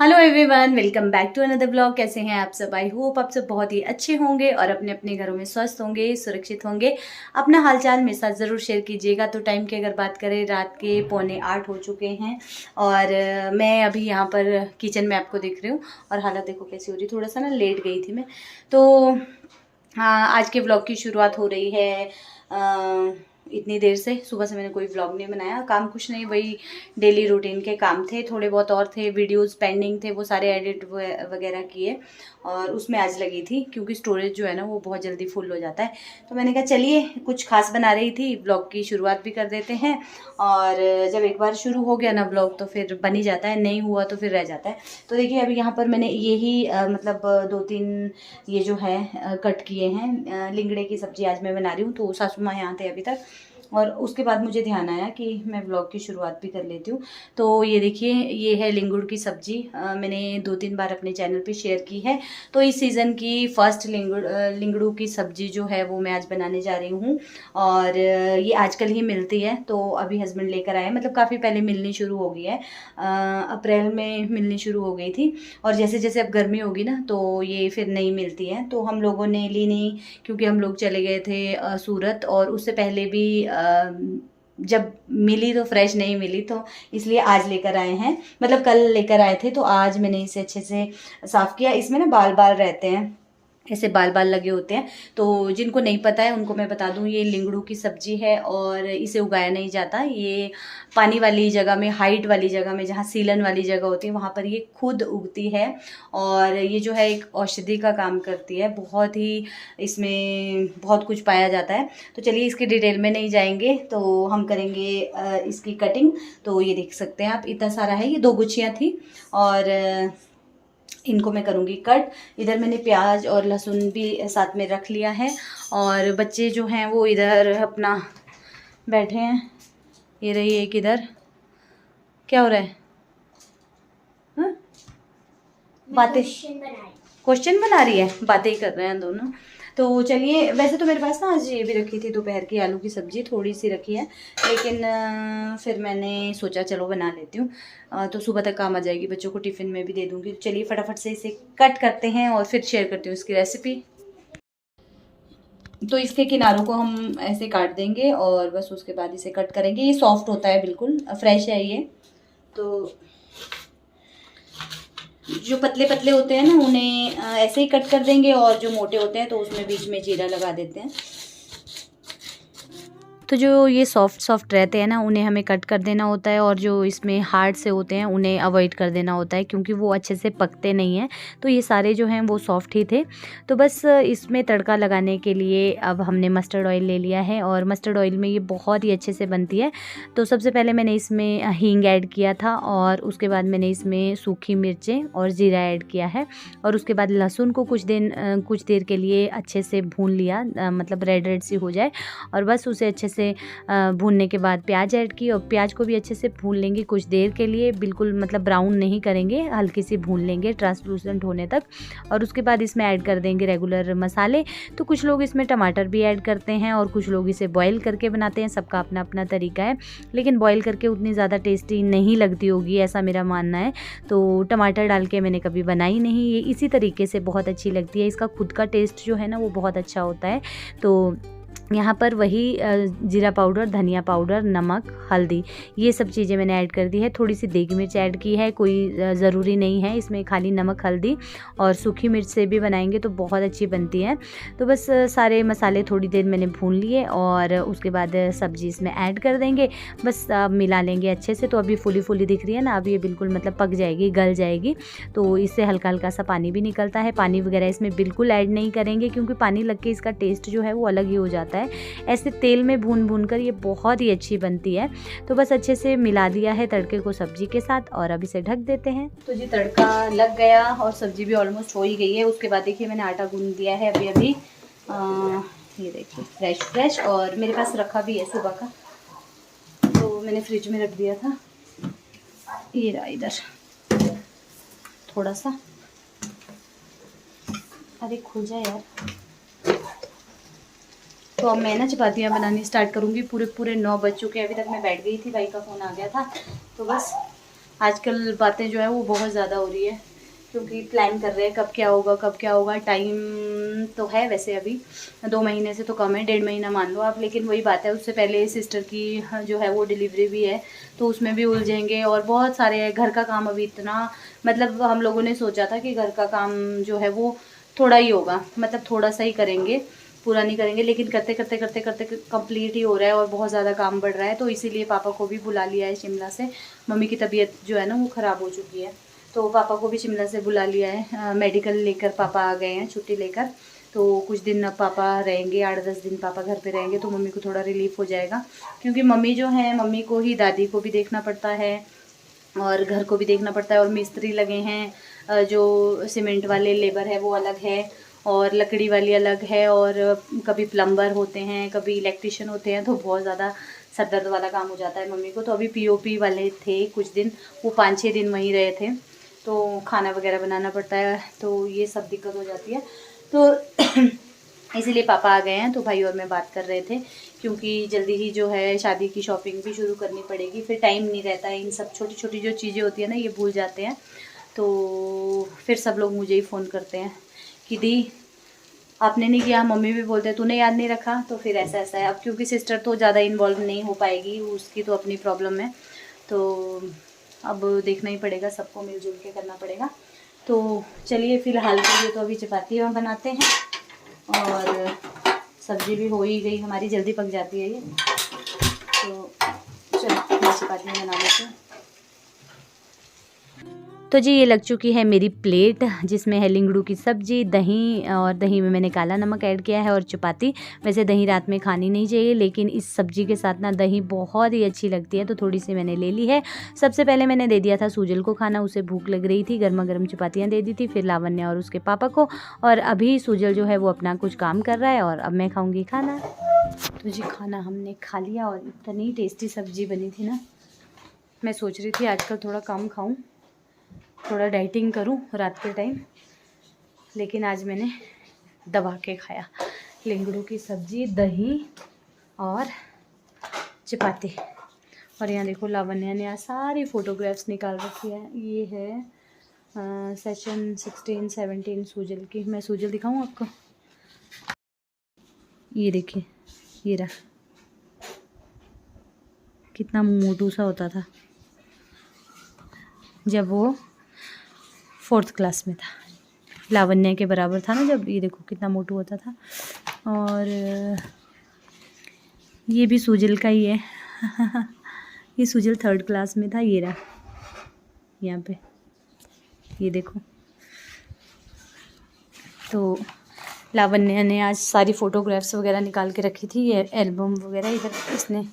Hello everyone, welcome back to another blog. कैसे हैं आप सब? आई होप आप सब बहुत ही अच्छे होंगे और अपने अपने घरों में स्वस्थ होंगे, सुरक्षित होंगे। अपना हालचाल मेरे साथ ज़रूर शेयर कीजिएगा। तो टाइम की अगर बात करें, रात के 7:45 हो चुके हैं और मैं अभी यहाँ पर किचन में आपको देख रही हूँ। और हालत देखो कैसी हो रही, थोड़ा सा ना लेट गई थी मैं। तो हाँ, आज के ब्लॉग की शुरुआत हो रही है इतनी देर से। सुबह से मैंने कोई व्लॉग नहीं बनाया, काम कुछ नहीं, वही डेली रूटीन के काम थे, थोड़े बहुत और थे, वीडियोस पेंडिंग थे, वो सारे एडिट वगैरह किए और उसमें आज लगी थी क्योंकि स्टोरेज जो है ना वो बहुत जल्दी फुल हो जाता है। तो मैंने कहा चलिए कुछ खास बना रही थी, ब्लॉग की शुरुआत भी कर देते हैं। और जब एक बार शुरू हो गया ना ब्लॉग तो फिर बन ही जाता है, नहीं हुआ तो फिर रह जाता है। तो देखिए अभी यहाँ पर मैंने यही मतलब 2-3 ये जो है कट किए हैं। लिंगड़े की सब्ज़ी आज मैं बना रही हूँ। तो सासू माँ यहाँ थे अभी तक और उसके बाद मुझे ध्यान आया कि मैं व्लॉग की शुरुआत भी कर लेती हूँ। तो ये देखिए, ये है लिंगुड़ की सब्ज़ी। मैंने 2-3 बार अपने चैनल पे शेयर की है। तो इस सीज़न की फर्स्ट लिंगड़ू की सब्ज़ी जो है वो मैं आज बनाने जा रही हूँ। और ये आजकल ही मिलती है, तो अभी हस्बैंड लेकर आए, मतलब काफ़ी पहले मिलनी शुरू हो गई है। अप्रैल में मिलनी शुरू हो गई थी और जैसे जैसे अब गर्मी होगी ना तो ये फिर नहीं मिलती है। तो हम लोगों ने ली नहीं क्योंकि हम लोग चले गए थे सूरत, और उससे पहले भी जब मिली तो फ्रेश नहीं मिली, तो इसलिए आज लेकर आए हैं। मतलब कल लेकर आए थे, तो आज मैंने इसे अच्छे से साफ़ किया। इसमें ना बाल बाल रहते हैं, ऐसे बाल बाल लगे होते हैं। तो जिनको नहीं पता है उनको मैं बता दूं, ये लिंगड़ू की सब्ज़ी है और इसे उगाया नहीं जाता। ये पानी वाली जगह में, हाइट वाली जगह में, जहाँ सीलन वाली जगह होती है वहाँ पर ये खुद उगती है। और ये जो है एक औषधि का काम करती है, बहुत ही इसमें बहुत कुछ पाया जाता है। तो चलिए इसकी डिटेल में नहीं जाएंगे, तो हम करेंगे इसकी कटिंग। तो ये देख सकते हैं आप, इतना सारा है, ये 2 गुच्छियाँ थी और इनको मैं करूँगी कट। इधर मैंने प्याज और लहसुन भी साथ में रख लिया है। और बच्चे जो हैं वो इधर अपना बैठे हैं। ये रही एक इधर, क्या हो रहा है? हाँ, बातें, क्वेश्चन बना रही है, बातें ही कर रहे हैं दोनों। तो चलिए, वैसे तो मेरे पास ना आज ये भी रखी थी दोपहर की आलू की सब्ज़ी, थोड़ी सी रखी है, लेकिन फिर मैंने सोचा चलो बना लेती हूँ। तो सुबह तक काम आ जाएगी, बच्चों को टिफ़िन में भी दे दूँगी। चलिए फटाफट से इसे कट करते हैं और फिर शेयर करती हूँ इसकी रेसिपी। तो इसके किनारों को हम ऐसे काट देंगे और बस उसके बाद इसे कट करेंगे। ये सॉफ्ट होता है, बिल्कुल फ्रेश है ये। तो जो पतले पतले होते हैं ना उन्हें ऐसे ही कट कर देंगे, और जो मोटे होते हैं तो उसमें बीच में जीरा लगा देते हैं। तो जो ये सॉफ्ट रहते हैं ना उन्हें हमें कट कर देना होता है, और जो इसमें हार्ड से होते हैं उन्हें अवॉइड कर देना होता है क्योंकि वो अच्छे से पकते नहीं हैं। तो ये सारे जो हैं वो सॉफ्ट ही थे। तो बस इसमें तड़का लगाने के लिए अब हमने मस्टर्ड ऑयल ले लिया है, और मस्टर्ड ऑयल में ये बहुत ही अच्छे से बनती है। तो सबसे पहले मैंने इसमें हींग ऐड किया था, और उसके बाद मैंने इसमें सूखी मिर्चें और ज़ीरा ऐड किया है। और उसके बाद लहसुन को कुछ देर के लिए अच्छे से भून लिया, मतलब रेड सी हो जाए। और बस उसे अच्छे से भूनने के बाद प्याज ऐड की, और प्याज को भी अच्छे से भून लेंगे कुछ देर के लिए, बिल्कुल मतलब ब्राउन नहीं करेंगे, हल्की सी भून लेंगे ट्रांसलूसेंट होने तक। और उसके बाद इसमें ऐड कर देंगे रेगुलर मसाले। तो कुछ लोग इसमें टमाटर भी ऐड करते हैं और कुछ लोग इसे बॉयल करके बनाते हैं, सबका अपना अपना तरीका है। लेकिन बॉयल करके उतनी ज़्यादा टेस्टी नहीं लगती होगी, ऐसा मेरा मानना है। तो टमाटर डाल के मैंने कभी बनाई नहीं, ये इसी तरीके से बहुत अच्छी लगती है। इसका खुद का टेस्ट जो है ना वो बहुत अच्छा होता है। तो यहाँ पर वही जीरा पाउडर, धनिया पाउडर, नमक, हल्दी, ये सब चीज़ें मैंने ऐड कर दी है। थोड़ी सी देगी मिर्च ऐड की है, कोई ज़रूरी नहीं है इसमें, खाली नमक, हल्दी और सूखी मिर्च से भी बनाएंगे तो बहुत अच्छी बनती है। तो बस सारे मसाले थोड़ी देर मैंने भून लिए और उसके बाद सब्ज़ी इसमें ऐड कर देंगे। बस मिला लेंगे अच्छे से। तो अभी फुली दिख रही है ना, अब ये बिल्कुल मतलब पक जाएगी, गल जाएगी। तो इससे हल्का हल्का सा पानी भी निकलता है। पानी वगैरह इसमें बिल्कुल ऐड नहीं करेंगे क्योंकि पानी लग के इसका टेस्ट जो है वो अलग ही हो जाता है। ऐसे तेल में भून कर ये बहुत ही अच्छी बनती है। तो बस अच्छे से मिला दिया है तड़के को सब्जी के साथ, और अब इसे ढक देते हैं। तो जी तड़का लग गया और सब्जी भी ऑलमोस्ट हो ही गई है। उसके बाद देखिए मैंने आटा गूंद दिया है अभी ये देखिए फ्रेश, और मेरे पास रखा भी है सुबह का, तो मैंने फ्रिज में रख दिया था। ये रहा इधर थोड़ा सा, अरे खुल जाए यार। तो अब मैं ना चपातियाँ बनानी स्टार्ट करूँगी। पूरे 9 बज चुके हैं, अभी तक मैं बैठ गई थी, भाई का फ़ोन आ गया था। तो बस आजकल बातें जो है वो बहुत ज़्यादा हो रही है, क्योंकि प्लान कर रहे हैं कब क्या होगा कब क्या होगा। टाइम तो है वैसे अभी 2 महीने से तो कम है, 1.5 महीना मान लो आप, लेकिन वही बात है उससे पहले सिस्टर की जो है वो डिलीवरी भी है, तो उसमें भी उलझेंगे और बहुत सारे घर का काम अभी इतना, मतलब हम लोगों ने सोचा था कि घर का काम जो है वो थोड़ा ही होगा, मतलब थोड़ा सा ही करेंगे, पूरा नहीं करेंगे, लेकिन करते करते करते करते कंप्लीट ही हो रहा है और बहुत ज़्यादा काम बढ़ रहा है। तो इसीलिए पापा को भी बुला लिया है शिमला से। मम्मी की तबीयत जो है ना वो ख़राब हो चुकी है, तो पापा को भी शिमला से बुला लिया है। मेडिकल लेकर पापा आ गए हैं छुट्टी लेकर, तो कुछ दिन अब पापा रहेंगे, 8-10 दिन पापा घर पे रहेंगे, तो मम्मी को थोड़ा रिलीफ हो जाएगा। क्योंकि मम्मी जो है, मम्मी को ही दादी को भी देखना पड़ता है और घर को भी देखना पड़ता है, और मिस्त्री लगे हैं, जो सीमेंट वाले लेबर है वो अलग है और लकड़ी वाली अलग है, और कभी प्लम्बर होते हैं, कभी इलेक्ट्रिशियन होते हैं, तो बहुत ज़्यादा सर दर्द वाला काम हो जाता है मम्मी को। तो अभी पीओपी वाले थे कुछ दिन, वो 5-6 दिन वहीं रहे थे, तो खाना वगैरह बनाना पड़ता है, तो ये सब दिक्कत हो जाती है। तो इसीलिए पापा आ गए हैं, तो भाई और मैं बात कर रहे थे, क्योंकि जल्दी ही जो है शादी की शॉपिंग भी शुरू करनी पड़ेगी, फिर टाइम नहीं रहता है, इन सब छोटी छोटी जो चीज़ें होती है ना ये भूल जाते हैं। तो फिर सब लोग मुझे ही फ़ोन करते हैं कि दी आपने नहीं किया, मम्मी भी बोलते हैं तूने याद नहीं रखा, तो फिर ऐसा ऐसा है। अब क्योंकि सिस्टर तो ज़्यादा इन्वॉल्व नहीं हो पाएगी, उसकी तो अपनी प्रॉब्लम है, तो अब देखना ही पड़ेगा, सबको मिलजुल के करना पड़ेगा। तो चलिए फ़िलहाल के लिए तो अभी चपाती हम बनाते हैं, और सब्ज़ी भी हो ही गई हमारी, जल्दी पक जाती है ये, तो चलो मैं चपाती बना लेती हूँ। तो जी ये लग चुकी है मेरी प्लेट, जिसमें है लिंगड़ू की सब्ज़ी, दही, और दही में मैंने काला नमक ऐड किया है, और चपाती। वैसे दही रात में खानी नहीं चाहिए, लेकिन इस सब्ज़ी के साथ ना दही बहुत ही अच्छी लगती है, तो थोड़ी सी मैंने ले ली है। सबसे पहले मैंने दे दिया था सूजल को खाना, उसे भूख लग रही थी, गर्मा गर्म चपातियाँ दे दी थी, फिर लावण्य और उसके पापा को, और अभी सूजल जो है वो अपना कुछ काम कर रहा है, और अब मैं खाऊँगी खाना। तो जी खाना हमने खा लिया, और इतनी टेस्टी सब्ज़ी बनी थी ना, मैं सोच रही थी आजकल थोड़ा कम खाऊं, थोड़ा डाइटिंग करूं रात के टाइम, लेकिन आज मैंने दबा के खाया। लिंगड़ू की सब्ज़ी, दही और चपाती। और यहाँ देखो लावण्या ने आज सारी फ़ोटोग्राफ्स निकाल रखी है। ये है सेशन 16-17 सूजल की। मैं सूजल दिखाऊं आपको, ये देखिए, ये रहा, कितना मोटू सा होता था जब वो 4th क्लास में था, लावण्य के बराबर था ना जब, ये देखो कितना मोटू होता था। और ये भी सूजल का ही है ये सूजल 3rd क्लास में था, ये रहा यहाँ पे, ये देखो। तो लावण्य ने आज सारी फ़ोटोग्राफ्स वगैरह निकाल के रखी थी, ये एल्बम वगैरह इधर इसने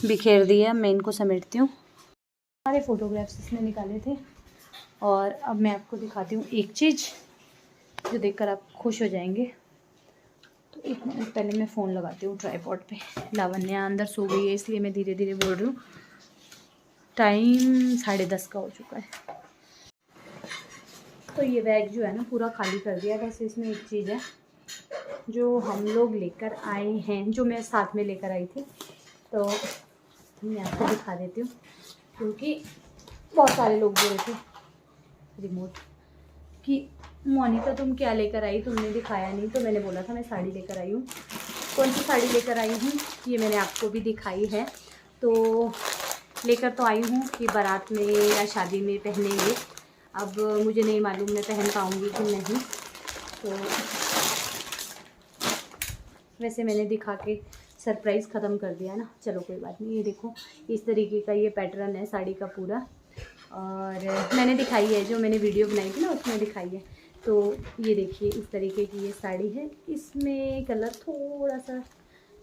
बिखेर दिया, मैं इनको समेटती हूँ। सारे फ़ोटोग्राफ्स इसने निकाले थे, और अब मैं आपको दिखाती हूँ एक चीज़ जो देखकर आप खुश हो जाएंगे। तो 1 मिनट पहले मैं फ़ोन लगाती हूँ ट्राइपॉड पे। लावण्य अंदर सो गई है, इसलिए मैं धीरे धीरे बोल रही हूँ। टाइम 10:30 का हो चुका है। तो ये बैग जो है ना पूरा खाली कर दिया, बस इसमें एक चीज़ है जो हम लोग लेकर आए हैं, जो मैं साथ में लेकर आई थी, तो मैं आपको दिखा देती हूँ, क्योंकि बहुत सारे लोग बोल रहे थे रिमोट कि मोनिका तुम क्या लेकर आई, तुमने दिखाया नहीं। तो मैंने बोला था मैं साड़ी लेकर आई हूँ। कौन सी साड़ी लेकर आई हूँ ये मैंने आपको भी दिखाई है। तो लेकर तो आई हूँ कि बारात में या शादी में पहनेंगे, अब मुझे नहीं मालूम मैं पहन पाऊँगी कि नहीं। तो वैसे मैंने दिखा के सरप्राइज़ ख़त्म कर दिया ना, चलो कोई बात नहीं। ये देखो इस तरीके का ये पैटर्न है साड़ी का पूरा, और मैंने दिखाई है, जो मैंने वीडियो बनाई थी ना उसमें दिखाई है। तो ये देखिए इस तरीके की ये साड़ी है, इसमें कलर थोड़ा सा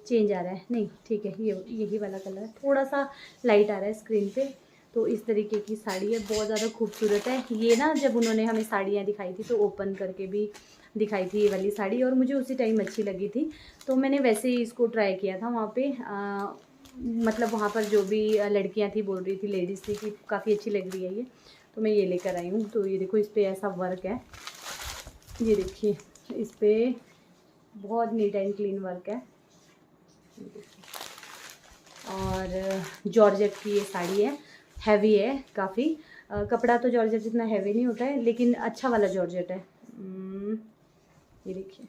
चेंज आ रहा है, नहीं ठीक है, ये यही वाला कलर थोड़ा सा लाइट आ रहा है स्क्रीन पे। तो इस तरीके की साड़ी है, बहुत ज़्यादा खूबसूरत है ये ना। जब उन्होंने हमें साड़ियाँ दिखाई थी तो ओपन करके भी दिखाई थी ये वाली साड़ी, और मुझे उसी टाइम अच्छी लगी थी, तो मैंने वैसे ही इसको ट्राई किया था वहाँ पे। मतलब वहाँ पर जो भी लड़कियाँ थी बोल रही थी, लेडीज़ थी कि काफ़ी अच्छी लग रही है ये, तो मैं ये लेकर आई हूँ। तो ये देखो इस पर ऐसा वर्क है, ये देखिए इस पर बहुत नीट एंड क्लीन वर्क है, और जॉर्जेट की ये साड़ी है, हैवी है काफ़ी। कपड़ा तो जॉर्जेट इतना हैवी नहीं होता है, लेकिन अच्छा वाला जॉर्जेट है। ये देखिए,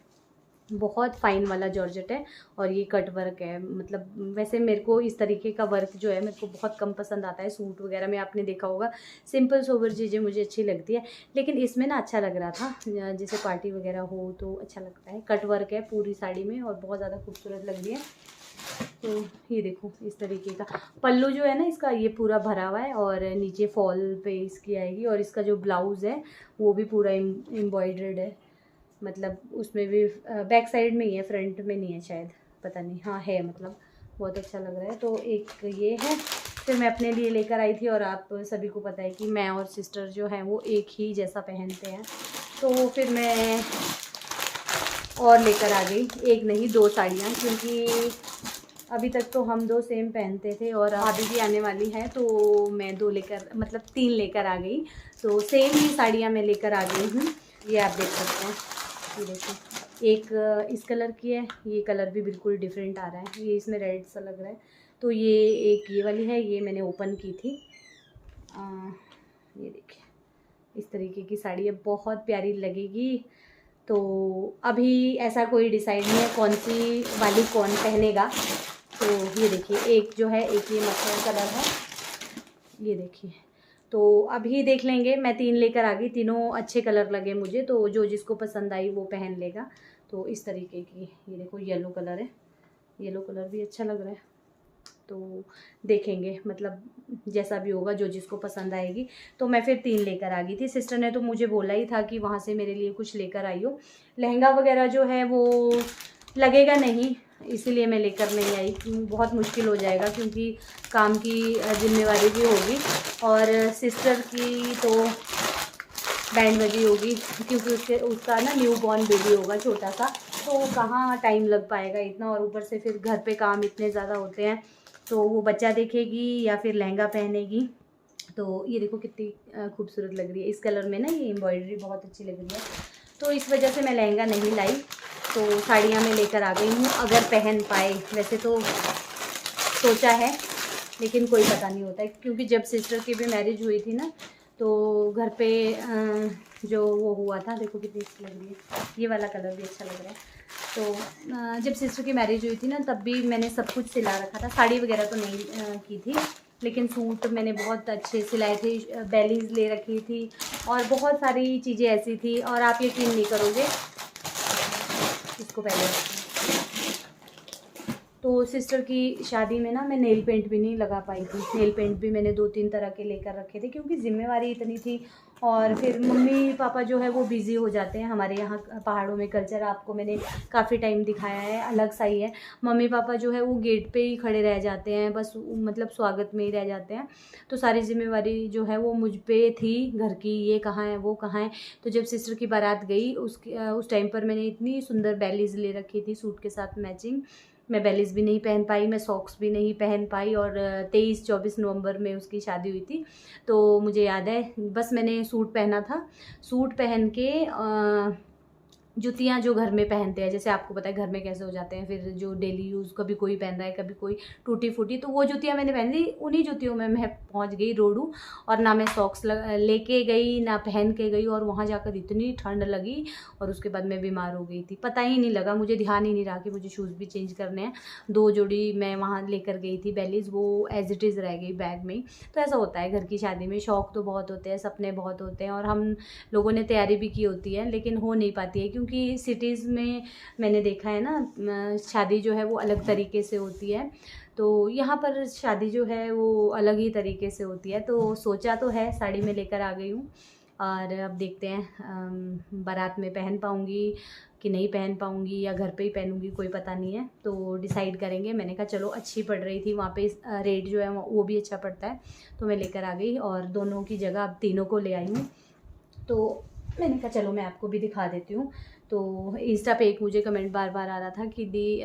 बहुत फाइन वाला जॉर्जेट है और ये कट वर्क है। मतलब वैसे मेरे को इस तरीके का वर्क जो है मेरे को बहुत कम पसंद आता है। सूट वगैरह में आपने देखा होगा सिंपल सोबर चीज़ें मुझे अच्छी लगती है, लेकिन इसमें ना अच्छा लग रहा था, जैसे पार्टी वगैरह हो तो अच्छा लगता है। कट वर्क है पूरी साड़ी में और बहुत ज़्यादा खूबसूरत लग रही है। तो ये देखो इस तरीके का पल्लू जो है ना इसका, ये पूरा भरा हुआ है और नीचे फॉल पे इसकी आएगी। और इसका जो ब्लाउज़ है वो भी पूरा एम्ब्रॉयडर्ड है, मतलब उसमें भी बैक साइड में ही है, फ्रंट में नहीं है शायद, पता नहीं। हाँ है, मतलब बहुत अच्छा लग रहा है। तो एक ये है, फिर मैं अपने लिए लेकर आई थी। और आप सभी को पता है कि मैं और सिस्टर जो हैं वो एक ही जैसा पहनते हैं, तो फिर मैं और लेकर आ गई, एक नहीं 2 साड़ियाँ, क्योंकि अभी तक तो हम 2 सेम पहनते थे और भाभी भी आने वाली है, तो मैं 2 लेकर, मतलब 3 लेकर आ गई। तो सेम ही साड़ियाँ मैं लेकर आ गई हूँ। ये आप देख सकते हैं, ये देखिए, एक इस कलर की है, ये कलर भी बिल्कुल डिफरेंट आ रहा है, ये इसमें रेड सा लग रहा है। तो ये एक ये वाली है, ये मैंने ओपन की थी। ये देखिए इस तरीके की साड़ी है, बहुत प्यारी लगेगी। तो अभी ऐसा कोई डिसाइड नहीं है कौन सी वाली कौन पहनेगा। तो ये देखिए, एक जो है, एक ये मस्टर्ड कलर है, ये देखिए। तो अभी देख लेंगे, मैं 3 लेकर आ गई, तीनों अच्छे कलर लगे मुझे, तो जो जिसको पसंद आई वो पहन लेगा। तो इस तरीके की, ये देखो येलो कलर है, येलो कलर भी अच्छा लग रहा है। तो देखेंगे, मतलब जैसा भी होगा, जो जिसको पसंद आएगी। तो मैं फिर 3 लेकर आ गई थी। सिस्टर ने तो मुझे बोला ही था कि वहाँ से मेरे लिए कुछ लेकर आई हो। लहंगा वगैरह जो है वो लगेगा नहीं, इसीलिए मैं लेकर नहीं आई, बहुत मुश्किल हो जाएगा, क्योंकि काम की जिम्मेवारी भी होगी और सिस्टर की तो बैंड बजी होगी, क्योंकि उसका ना न्यू बॉर्न बेबी होगा छोटा सा, तो कहाँ टाइम लग पाएगा इतना। और ऊपर से फिर घर पे काम इतने ज़्यादा होते हैं, तो वो बच्चा देखेगी या फिर लहंगा पहनेगी। तो ये देखो कितनी खूबसूरत लग रही है इस कलर में ना, ये एम्ब्रॉयडरी बहुत अच्छी लग रही है। तो इस वजह से मैं लहंगा नहीं लाई, तो साड़ियाँ मैं लेकर आ गई हूँ, अगर पहन पाए। वैसे तो सोचा है, लेकिन कोई पता नहीं होता है, क्योंकि जब सिस्टर की भी मैरिज हुई थी ना, तो घर पे जो वो हुआ था, देखो कितनी अच्छी लग रही है, ये वाला कलर भी अच्छा लग रहा है। तो जब सिस्टर की मैरिज हुई थी ना, तब भी मैंने सब कुछ सिला रखा था, साड़ी वगैरह तो नहीं की थी, लेकिन सूट मैंने बहुत अच्छे सिलाए थे, बेलीज ले रखी थी और बहुत सारी चीज़ें ऐसी थी। और आप यकीन नहीं करोगे, इसको पहले तो सिस्टर की शादी में ना मैं नेल पेंट भी नहीं लगा पाई थी। नेल पेंट भी मैंने 2-3 तरह के लेकर रखे थे, क्योंकि ज़िम्मेवारी इतनी थी। और फिर मम्मी पापा जो है वो बिज़ी हो जाते हैं। हमारे यहाँ पहाड़ों में कल्चर आपको मैंने काफ़ी टाइम दिखाया है, अलग सा ही है। मम्मी पापा जो है वो गेट पे ही खड़े रह जाते हैं, बस मतलब स्वागत में ही रह जाते हैं। तो सारी ज़िम्मेवारी जो है वो मुझ पे थी घर की, ये कहाँ है वो कहाँ है। तो जब सिस्टर की बारात गई उस टाइम पर मैंने इतनी सुंदर बेलीज़ ले रखी थी सूट के साथ मैचिंग, मैं बेलीज़ भी नहीं पहन पाई, मैं सॉक्स भी नहीं पहन पाई। और 23-24 नवंबर में उसकी शादी हुई थी। तो मुझे याद है, बस मैंने सूट पहना था, सूट पहन के जुतियाँ जो घर में पहनते हैं, जैसे आपको पता है घर में कैसे हो जाते हैं, फिर जो डेली यूज़ कभी कोई पहन रहा है, कभी कोई टूटी फूटी, तो वो जुतियाँ मैंने पहन ली। उन्हीं जुतियों में मैं पहुंच गई रोडू, और ना मैं सॉक्स लेके गई ना पहन के गई, और वहाँ जाकर इतनी ठंड लगी और उसके बाद मैं बीमार हो गई थी। पता ही नहीं लगा, मुझे ध्यान ही नहीं रहा कि मुझे शूज़ भी चेंज करने हैं। 2 जोड़ी मैं वहाँ लेकर गई थी बेलीज़, वो एज इट इज़ रह गई बैग में। तो ऐसा होता है घर की शादी में, शौक़ तो बहुत होते हैं, सपने बहुत होते हैं, और हम लोगों ने तैयारी भी की होती है, लेकिन हो नहीं पाती है, क्योंकि सिटीज़ में मैंने देखा है ना, शादी जो है वो अलग तरीके से होती है। तो यहाँ पर शादी जो है वो अलग ही तरीके से होती है। तो सोचा तो है, साड़ी में लेकर आ गई हूँ, और अब देखते हैं बारात में पहन पाऊँगी कि नहीं पहन पाऊँगी, या घर पे ही पहनूँगी, कोई पता नहीं है। तो डिसाइड करेंगे। मैंने कहा चलो, अच्छी पड़ रही थी वहाँ पे, रेट जो है वो भी अच्छा पड़ता है, तो मैं लेकर आ गई, और दोनों की जगह अब तीनों को ले आई हूँ। तो मैंने कहा चलो मैं आपको भी दिखा देती हूँ। तो इंस्टा पे एक मुझे कमेंट बार बार आ रहा था कि दी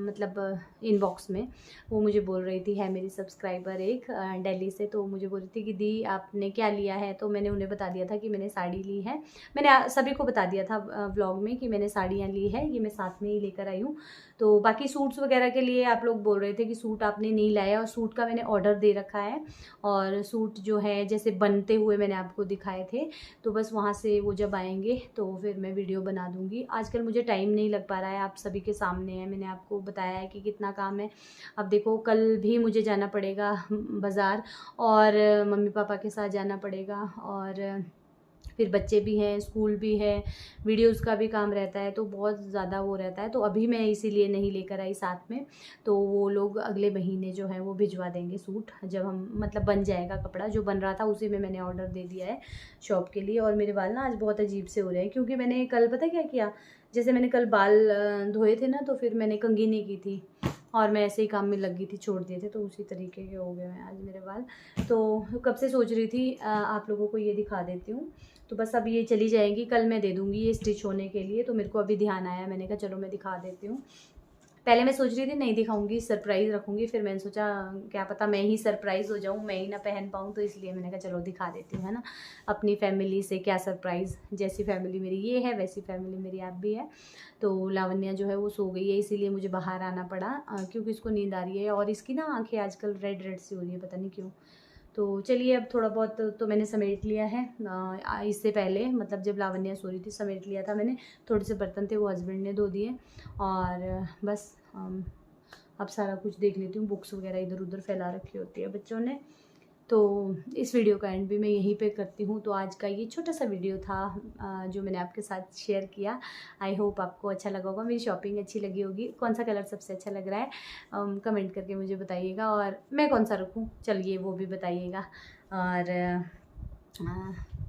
मतलब इनबॉक्स में वो मुझे बोल रही थी, है मेरी सब्सक्राइबर एक दिल्ली से, तो मुझे बोल रही थी कि दी आपने क्या लिया है। तो मैंने उन्हें बता दिया था कि मैंने साड़ी ली है। मैंने सभी को बता दिया था व्लॉग में कि मैंने साड़ियाँ ली है, ये मैं साथ में ही लेकर आई हूँ। तो बाकी सूट्स वगैरह के लिए आप लोग बोल रहे थे कि सूट आपने नहीं लाया, और सूट का मैंने ऑर्डर दे रखा है, और सूट जो है जैसे बनते हुए मैंने आपको दिखाए थे, तो बस वहाँ से वो जब आएंगे तो फिर मैं वीडियो बना दूँगी। आजकल मुझे टाइम नहीं लग पा रहा है, आप सभी के सामने है, मैंने आपको बताया है कि कितना काम है। अब देखो कल भी मुझे जाना पड़ेगा बाज़ार, और मम्मी पापा के साथ जाना पड़ेगा, और फिर बच्चे भी हैं, स्कूल भी है, वीडियोज़ का भी काम रहता है, तो बहुत ज़्यादा वो रहता है। तो अभी मैं इसीलिए नहीं लेकर आई साथ में। तो वो लोग अगले महीने जो है वो भिजवा देंगे सूट, जब हम मतलब बन जाएगा कपड़ा जो बन रहा था उसी में मैंने ऑर्डर दे दिया है शॉप के लिए। और मेरे बाल ना आज बहुत अजीब से हो रहे हैं, क्योंकि मैंने कल पता क्या किया, जैसे मैंने कल बाल धोए थे ना, तो फिर मैंने कंघी नहीं की थी, और मैं ऐसे ही काम में लग गई थी, छोड़ दिए थे, तो उसी तरीके के हो गए हैं आज मेरे बाल। तो कब से सोच रही थी आप लोगों को ये दिखा देती हूँ। तो बस अब ये चली जाएंगी, कल मैं दे दूँगी ये स्टिच होने के लिए। तो मेरे को अभी ध्यान आया, मैंने कहा चलो मैं दिखा देती हूँ। पहले मैं सोच रही थी नहीं दिखाऊंगी, सरप्राइज़ रखूँगी, फिर मैंने सोचा क्या पता मैं ही सरप्राइज़ हो जाऊँ, मैं ही ना पहन पाऊँ, तो इसलिए मैंने कहा चलो दिखा देती हूँ, है ना। अपनी फैमिली से क्या सरप्राइज़, जैसी फैमिली मेरी ये है वैसी फैमिली मेरी आप भी है। तो लावण्या जो है वो सो गई है, इसीलिए मुझे बाहर आना पड़ा, क्योंकि इसको नींद आ रही है, और इसकी ना आँखें आजकल रेड रेड सी हो रही है, पता नहीं क्यों। तो चलिए अब थोड़ा बहुत तो मैंने समेट लिया है। इससे पहले मतलब जब लावण्या सो रही थी समेट लिया था मैंने। थोड़े से बर्तन थे वो हस्बैंड ने धो दिए, और बस अब सारा कुछ देख लेती हूँ। बुक्स वगैरह इधर उधर फैला रखी होती है बच्चों ने। तो इस वीडियो का एंड भी मैं यहीं पे करती हूँ। तो आज का ये छोटा सा वीडियो था जो मैंने आपके साथ शेयर किया। आई होप आपको अच्छा लगा होगा, मेरी शॉपिंग अच्छी लगी होगी। कौन सा कलर सबसे अच्छा लग रहा है कमेंट करके मुझे बताइएगा, और मैं कौन सा रखूँ चलिए वो भी बताइएगा। और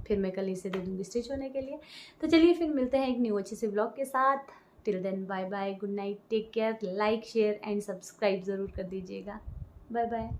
फिर मैं कल इसे दे दूँगी स्टिच होने के लिए। तो चलिए फिर मिलते हैं एक न्यू अच्छे से ब्लॉग के साथ। Till then bye bye, good night, take care, like share and subscribe ज़रूर कर दीजिएगा। Bye bye.